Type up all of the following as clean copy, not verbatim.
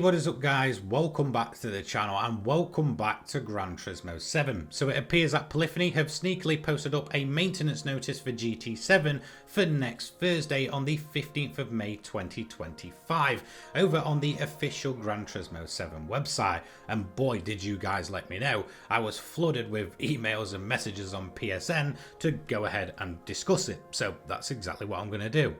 What is up guys, welcome back to the channel and welcome back to Gran Turismo 7. So it appears that Polyphony have sneakily posted up a maintenance notice for GT7 for next Thursday on the 15th of May 2025 over on the official Gran Turismo 7 website. And boy did you guys let me know, I was flooded with emails and messages on PSN to go ahead and discuss it. So that's exactly what I'm going to do.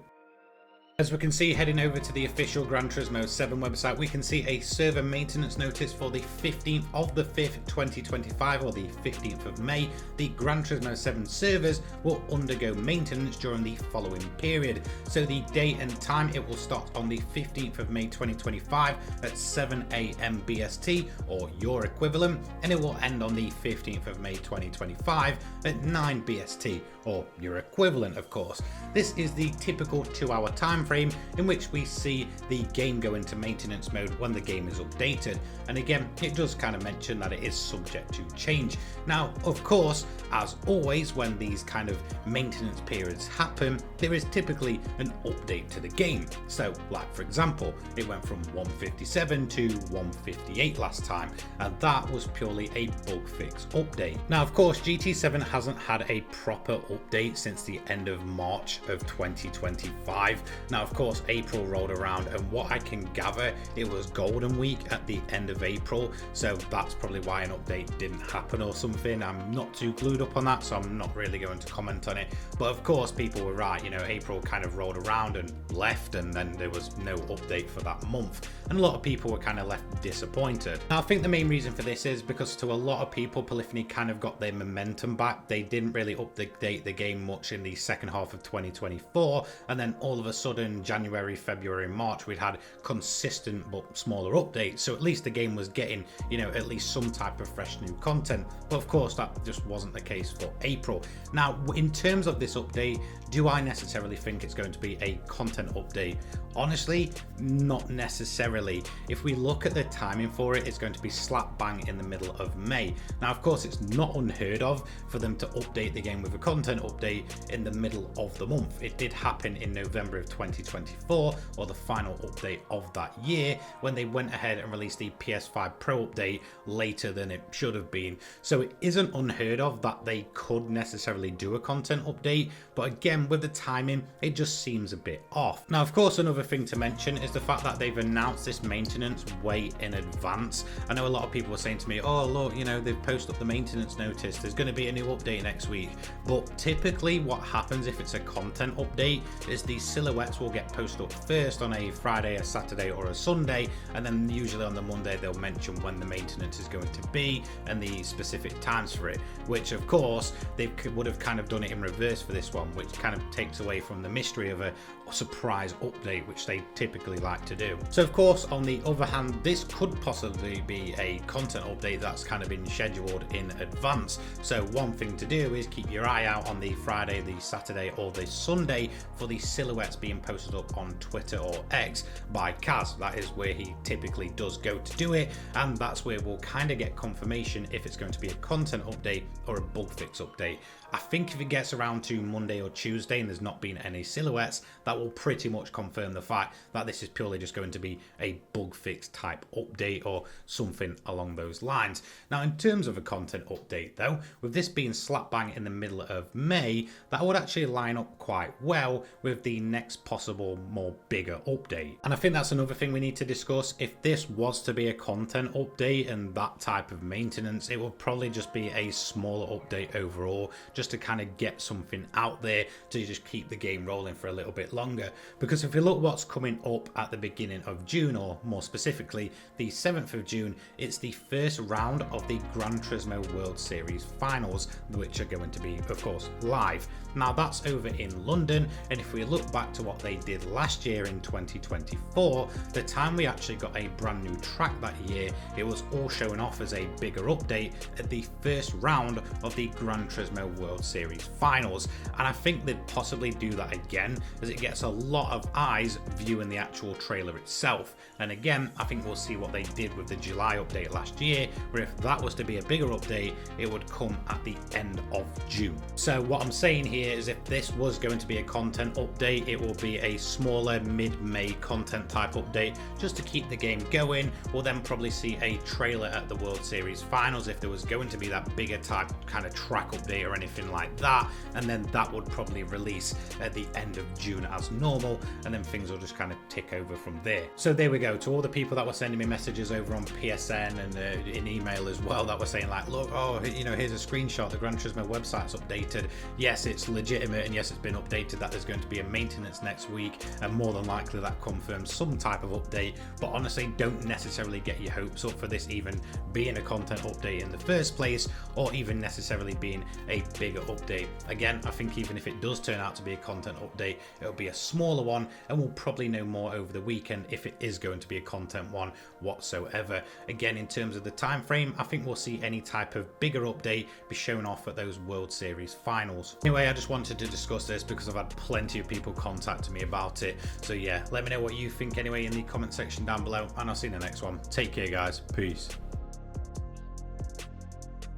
As we can see, heading over to the official Gran Turismo 7 website, we can see a server maintenance notice for the 15th of the 5th 2025 or the 15th of May. The Gran Turismo 7 servers will undergo maintenance during the following period. So the date and time, it will start on the 15th of May 2025 at 7 AM BST or your equivalent, and it will end on the 15th of May 2025 at 9 BST or your equivalent, of course. This is the typical 2-hour time frame in which we see the game go into maintenance mode when the game is updated. And again, it does kind of mention that it is subject to change. Now, of course, as always, when these kind of maintenance periods happen, there is typically an update to the game. So, like for example, it went from 157 to 158 last time, and that was purely a bug fix update. Now, of course, GT7 hasn't had a proper update since the end of March of 2025. Now, of course, April rolled around, and what I can gather, it was Golden Week at the end of April, so that's probably why an update didn't happen or something. I'm not too glued up on that, so I'm not really going to comment on it. But of course, people were right, you know, April kind of rolled around and left, and then there was no update for that month, and a lot of people were kind of left disappointed. Now, I think the main reason for this is because to a lot of people, Polyphony kind of got their momentum back. They didn't really update the game much in the second half of 2024, and then all of a sudden January, February, March, we'd had consistent but smaller updates, so at least the game was getting, you know, at least some type of fresh new content. But of course, that just wasn't the case for April. Now, in terms of this update, do I necessarily think it's going to be a content update? Honestly, not necessarily. If we look at the timing for it, it's going to be slap bang in the middle of May. Now, of course, it's not unheard of for them to update the game with a content update in the middle of the month. It did happen in November of 2024, or the final update of that year, when they went ahead and released the PS5 Pro update later than it should have been. So it isn't unheard of that they could necessarily do a content update, but again, with the timing, it just seems a bit off. Now, of course, another thing to mention is the fact that they've announced this maintenance way in advance. I know a lot of people were saying to me, oh look, you know, they've posted up the maintenance notice, there's going to be a new update next week. But typically what happens if it's a content update is these silhouettes will get posted up first on a Friday, a Saturday or a Sunday, and then usually on the Monday they'll mention when the maintenance is going to be and the specific times for it, which of course they would have kind of done it in reverse for this one, which kind of takes away from the mystery of a surprise update, which they typically like to do. So of course, on the other hand, this could possibly be a content update that's kind of been scheduled in advance. So one thing to do is keep your eye out on the Friday, the Saturday or the Sunday for the silhouettes being posted up on Twitter or X by Kaz. That is where he typically does go to do it, and that's where we'll kind of get confirmation if it's going to be a content update or a bug fix update. I think if it gets around to Monday or Tuesday and there's not been any silhouettes, that will pretty much confirm the fact that this is purely just going to be a bug fix type update or something along those lines. Now, in terms of a content update though, with this being slap bang in the middle of May, that would actually line up quite well with the next possible more bigger update. And I think that's another thing we need to discuss. If this was to be a content update and that type of maintenance, it would probably just be a smaller update overall, just to kind of get something out there to just keep the game rolling for a little bit longer. Because if you look what's coming up at the beginning of June, or more specifically the 7th of June, it's the first round of the Gran Turismo World Series finals, which are going to be, of course, live. Now that's over in London, and if we look back to what they did last year in 2024, the time we actually got a brand new track that year, it was all showing off as a bigger update at the first round of the Gran Turismo World Series finals. And I think they'd possibly do that again, as it gets gets a lot of eyes viewing the actual trailer itself. And again, I think we'll see what they did with the July update last year, where if that was to be a bigger update, it would come at the end of June. So what I'm saying here is if this was going to be a content update, it will be a smaller mid-May content type update just to keep the game going. We'll then probably see a trailer at the World Series finals if there was going to be that bigger type kind of track update or anything like that, and then that would probably release at the end of June as normal, and then things will just kind of tick over from there. So there we go. To all the people that were sending me messages over on PSN and in email as well that were saying like, look, oh, you know, here's a screenshot, the Gran Turismo website's updated. Yes, it's legitimate, and yes, it's been updated that there's going to be a maintenance next week, and more than likely that confirms some type of update. But honestly, don't necessarily get your hopes up for this even being a content update in the first place, or even necessarily being a bigger update. Again, I think even if it does turn out to be a content update, it'll be a smaller one, and we'll probably know more over the weekend if it is going to be a content one whatsoever. Again, in terms of the time frame, I think we'll see any type of bigger update be shown off at those World Series finals. Anyway, I just wanted to discuss this because I've had plenty of people contacting me about it. So yeah, let me know what you think anyway in the comment section down below, and I'll see you in the next one. Take care, guys. Peace.